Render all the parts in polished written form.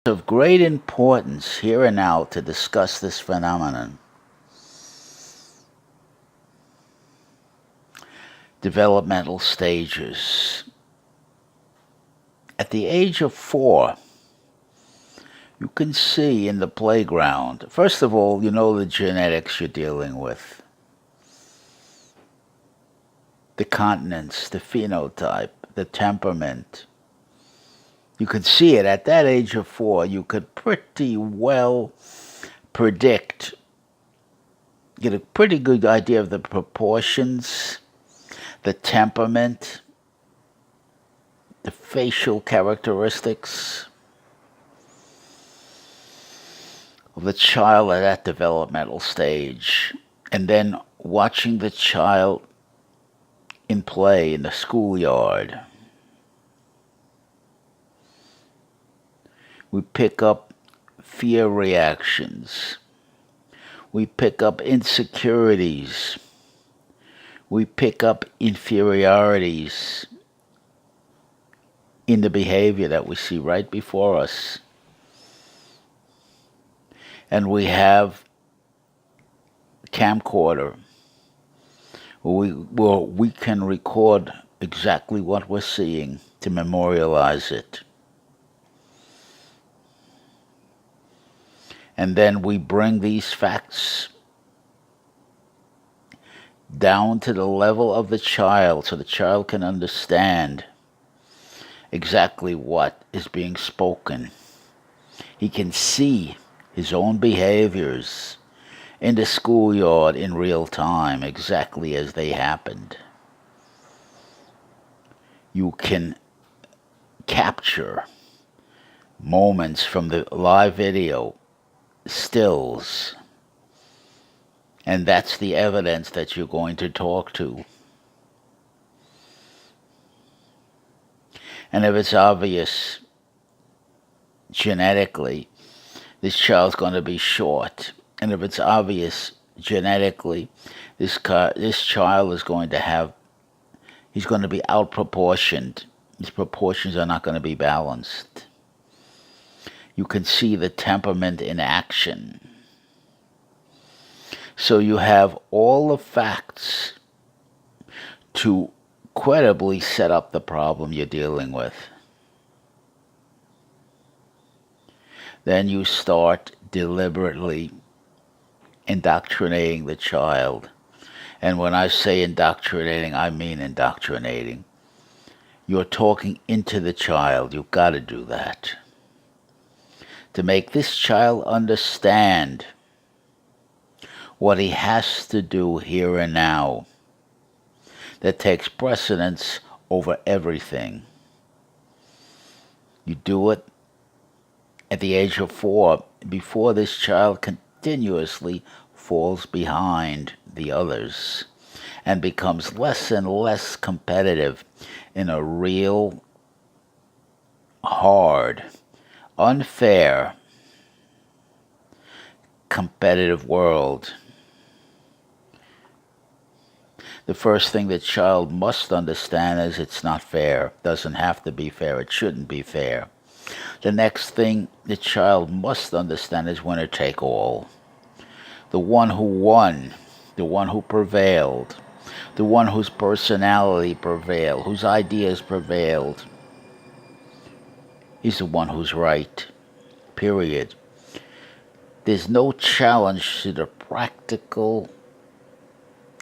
Of great importance here and now to discuss this phenomenon. Developmental stages. At the age of 4, you can see in the playground, first of all, you know the genetics you're dealing with, the continence, the phenotype, the temperament. You could see it at that age of 4. You could pretty well predict, get a pretty good idea of the proportions, the temperament, the facial characteristics of the child at that developmental stage. And then watching the child in play in the schoolyard. We pick up fear reactions. We pick up insecurities. We pick up inferiorities in the behavior that we see right before us. And we have camcorder where we can record exactly what we're seeing to memorialize it. And then we bring these facts down to the level of the child so the child can understand exactly what is being spoken. He can see his own behaviors in the schoolyard in real time, exactly as they happened. You can capture moments from the live video, stills, and that's the evidence that you're going to talk to. And if it's obvious genetically, this child's going to be short. And if it's obvious genetically, this child is going to have, he's going to be outproportioned. His proportions are not going to be balanced. You can see the temperament in action. So you have all the facts to credibly set up the problem you're dealing with. Then you start deliberately indoctrinating the child. And when I say indoctrinating, I mean indoctrinating. You're talking into the child. You've got to do that. To make this child understand what he has to do here and now that takes precedence over everything. You do it at the age of 4, before this child continuously falls behind the others and becomes less and less competitive in a real, hard, unfair, competitive world. The first thing the child must understand is it's not fair. It doesn't have to be fair. It shouldn't be fair. The next thing the child must understand is winner take all. The one who won, the one who prevailed, the one whose personality prevailed, whose ideas prevailed, is the one who's right. Period. There's no challenge to the practical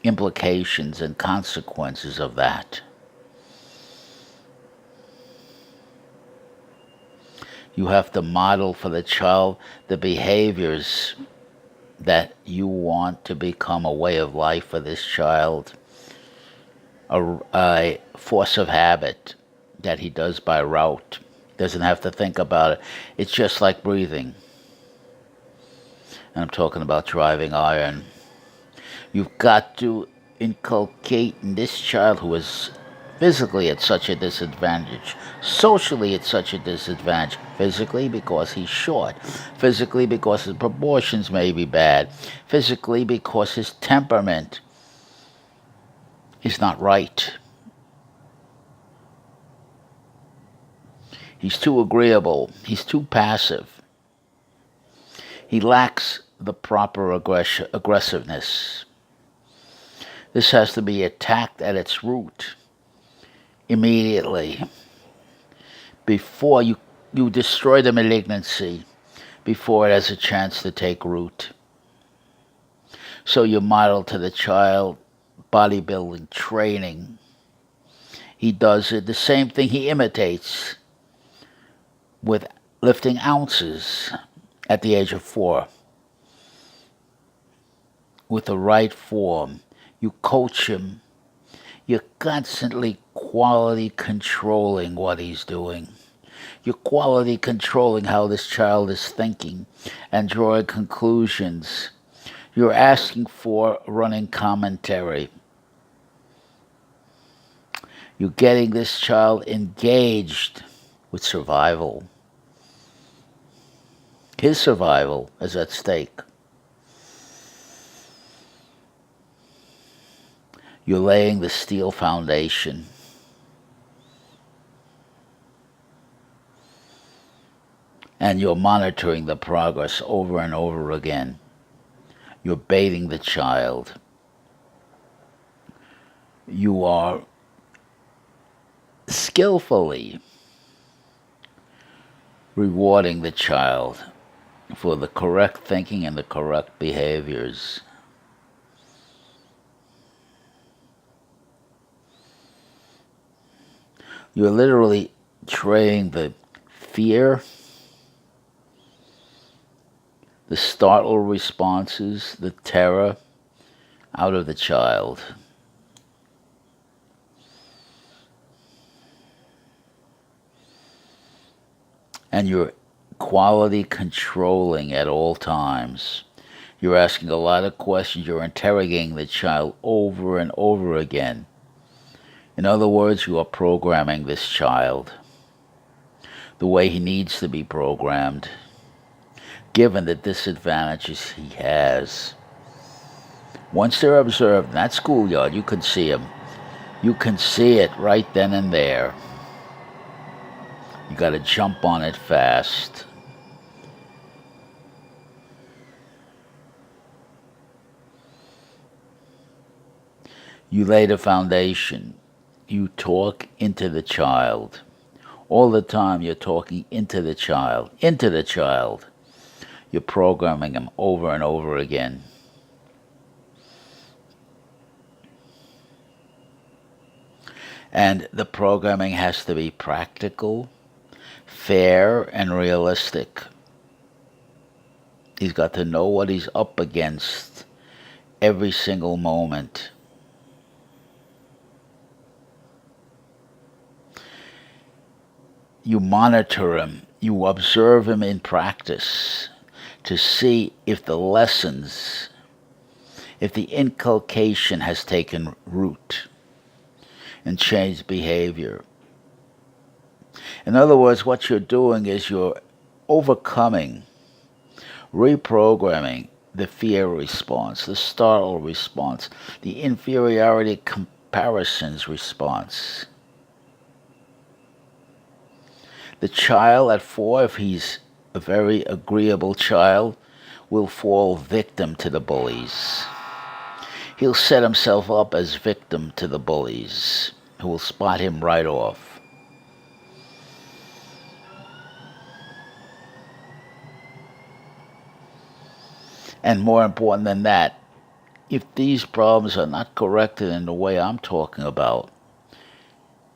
implications and consequences of that. You have to model for the child the behaviors that you want to become a way of life for this child, a force of habit that he does by rote. Doesn't have to think about it. It's just like breathing. And I'm talking about driving iron. You've got to inculcate in this child who is physically at such a disadvantage, socially at such a disadvantage, physically because he's short, physically because his proportions may be bad, physically because his temperament is not right. He's too agreeable. He's too passive. He lacks the proper aggressiveness. This has to be attacked at its root immediately before you destroy the malignancy, before it has a chance to take root. So you model to the child bodybuilding training. He does it, the same thing he imitates with lifting ounces at the age of 4. With the right form, you coach him. You're constantly quality controlling what he's doing. You're quality controlling how this child is thinking and drawing conclusions. You're asking for running commentary. You're getting this child engaged with survival. His survival is at stake. You're laying the steel foundation. And you're monitoring the progress over and over again. You're baiting the child. You are skillfully rewarding the child for the correct thinking and the correct behaviors. You're literally training the fear, the startled responses, the terror out of the child. And you're quality controlling at all times. You're asking a lot of questions. You're interrogating the child over and over again. In other words, you are programming this child the way he needs to be programmed, given the disadvantages he has. Once they're observed in that schoolyard, you can see them. You can see it right then and there. You got to jump on it fast. You lay the foundation. You talk into the child. All the time you're talking into the child. Into the child. You're programming him over and over again. And the programming has to be practical, fair, and realistic. He's got to know what he's up against every single moment. You monitor him, you observe him in practice to see if the lessons, if the inculcation has taken root and changed behavior. In other words, what you're doing is you're overcoming, reprogramming the fear response, the startle response, the inferiority comparisons response. The child at 4, if he's a very agreeable child, will fall victim to the bullies. He'll set himself up as victim to the bullies, who will spot him right off. And more important than that, if these problems are not corrected in the way I'm talking about,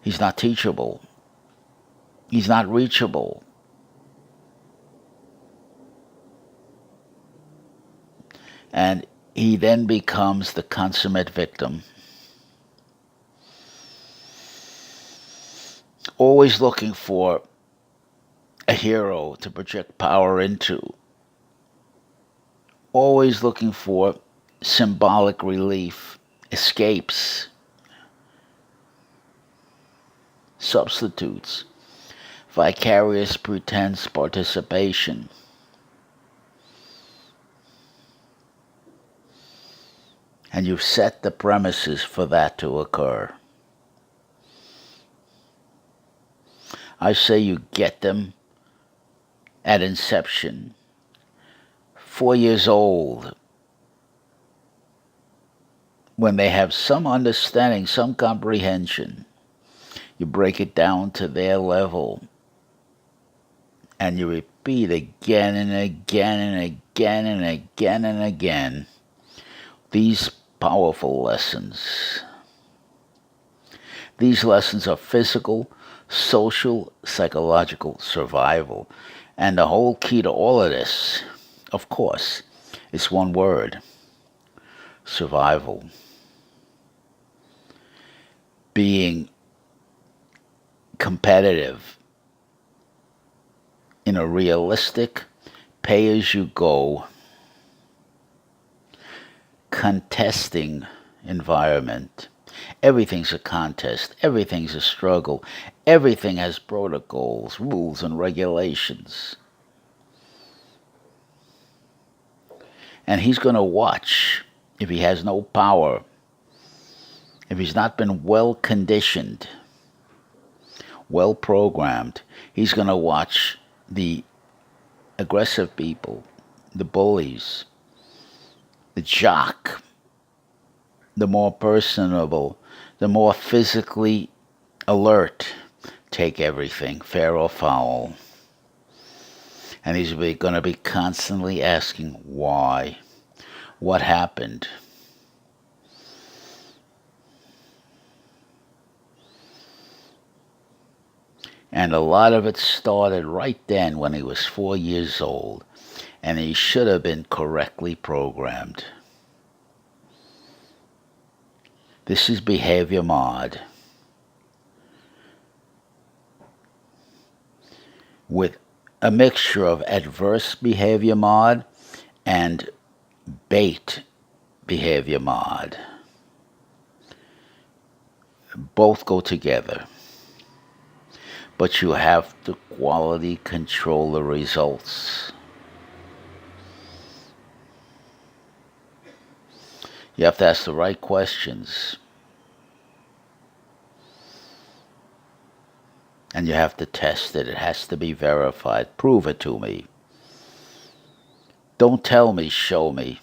he's not teachable. He's not reachable. And he then becomes the consummate victim. Always looking for a hero to project power into. Always looking for symbolic relief, escapes, substitutes, vicarious pretense participation. And you've set the premises for that to occur. I say you get them at inception. 4 years old, when they have some understanding, some comprehension, you break it down to their level and you repeat again and again and again and again and again these powerful lessons. These lessons are physical, social, psychological survival. And the whole key to all of this, of course, is one word: survival. Being competitive in a realistic, pay-as-you-go, contesting environment. Everything's a contest. Everything's a struggle. Everything has protocols, rules, and regulations. And he's going to watch if he has no power, if he's not been well conditioned, well programmed. He's going to watch the aggressive people, the bullies, the jock, the more personable, the more physically alert, take everything, fair or foul. And he's going to be constantly asking why, what happened. And a lot of it started right then when he was 4 years old, and he should have been correctly programmed. This is behavior mod, with a mixture of adverse behavior mod and bait behavior mod. Both go together. But you have to quality control the results. You have to ask the right questions. And you have to test it. It has to be verified. Prove it to me. Don't tell me, show me.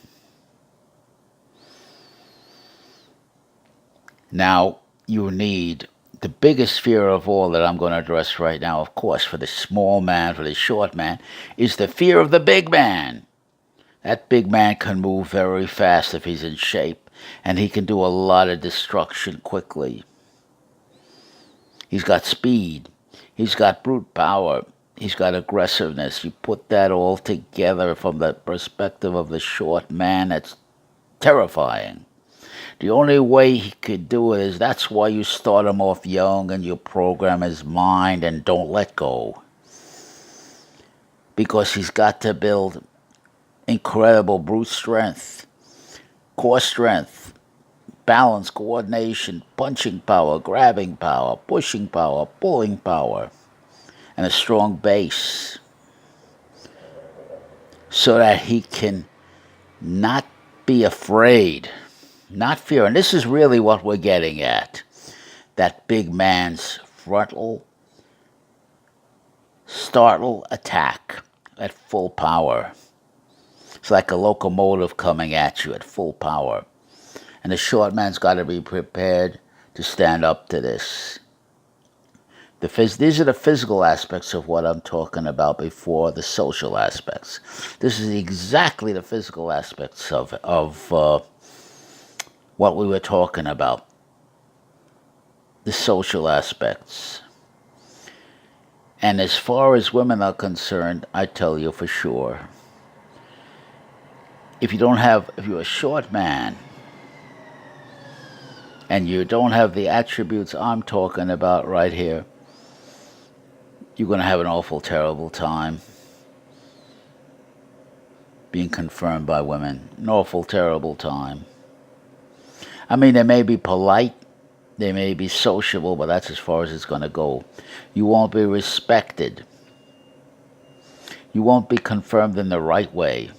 Now, you need the biggest fear of all that I'm going to address right now, of course, for the small man, for the short man, is the fear of the big man. That big man can move very fast if he's in shape, and he can do a lot of destruction quickly. He's got speed. He's got brute power. He's got aggressiveness. You put that all together from the perspective of the short man, it's terrifying. The only way he could do it is that's why you start him off young and you program his mind and don't let go. Because he's got to build incredible brute strength, core strength, balance, coordination, punching power, grabbing power, pushing power, pulling power, and a strong base. So that he can not be afraid. Not fear. And this is really what we're getting at. That big man's frontal startle attack at full power. It's like a locomotive coming at you at full power. And the short man's got to be prepared to stand up to this. These are the physical aspects of what I'm talking about before the social aspects. This is exactly the physical aspects of what we were talking about, the social aspects. And as far as women are concerned, I tell you for sure, if you're a short man, and you don't have the attributes I'm talking about right here, you're going to have an awful terrible time being confirmed by women. An awful terrible time. I mean, they may be polite, they may be sociable, but that's as far as it's going to go. You won't be respected. You won't be confirmed in the right way.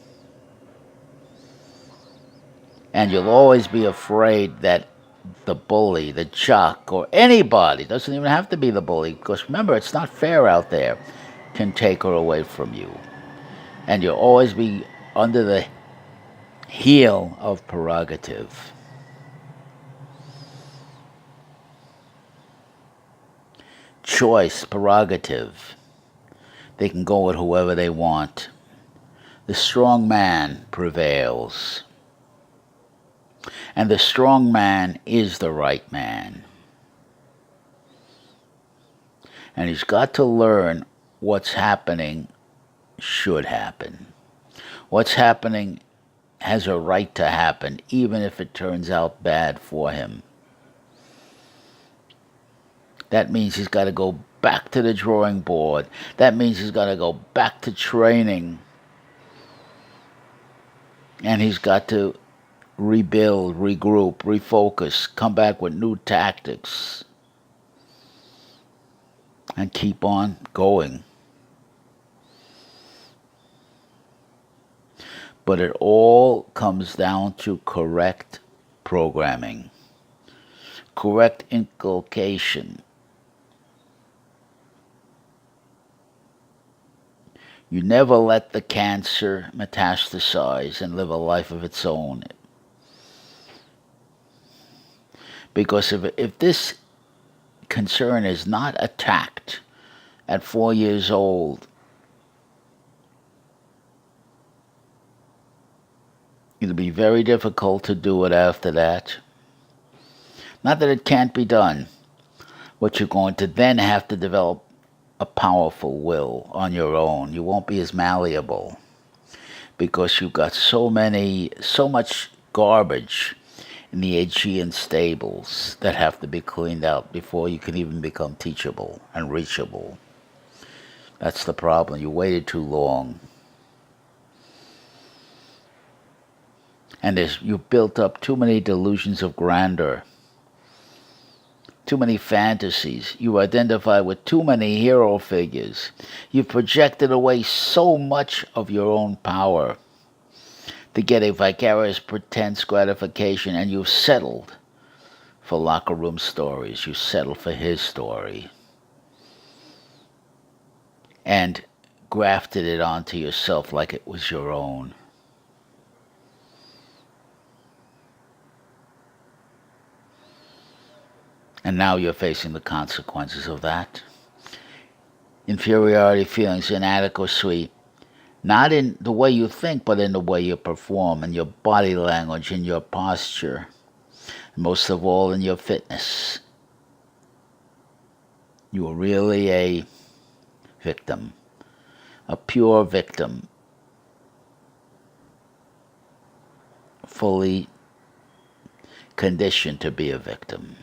And you'll always be afraid that the bully, the jock, or anybody, doesn't even have to be the bully, because remember, it's not fair out there, can take her away from you. And you'll always be under the heel of prerogative. Choice, prerogative. They can go with whoever they want. The strong man prevails. And the strong man is the right man. And he's got to learn what's happening should happen. What's happening has a right to happen, even if it turns out bad for him. That means he's got to go back to the drawing board. That means he's got to go back to training. And he's got to rebuild, regroup, refocus, come back with new tactics, and keep on going. But it all comes down to correct programming, correct inculcation. You never let the cancer metastasize and live a life of its own. Because if this concern is not attacked at 4 years old, it'll be very difficult to do it after that. Not that it can't be done, but you're going to then have to develop a powerful will on your own. You won't be as malleable because you've got so much garbage in the Aegean stables that have to be cleaned out before you can even become teachable and reachable. That's the problem. You waited too long. And you've built up too many delusions of grandeur, too many fantasies. You identify with too many hero figures. You've projected away so much of your own power to get a vicarious pretense gratification, and you've settled for locker room stories. You settled for his story and grafted it onto yourself like it was your own. And now you're facing the consequences of that. Inferiority feelings, inadequacy, not in the way you think, but in the way you perform, in your body language, in your posture, and most of all in your fitness. You are really a victim, a pure victim, fully conditioned to be a victim.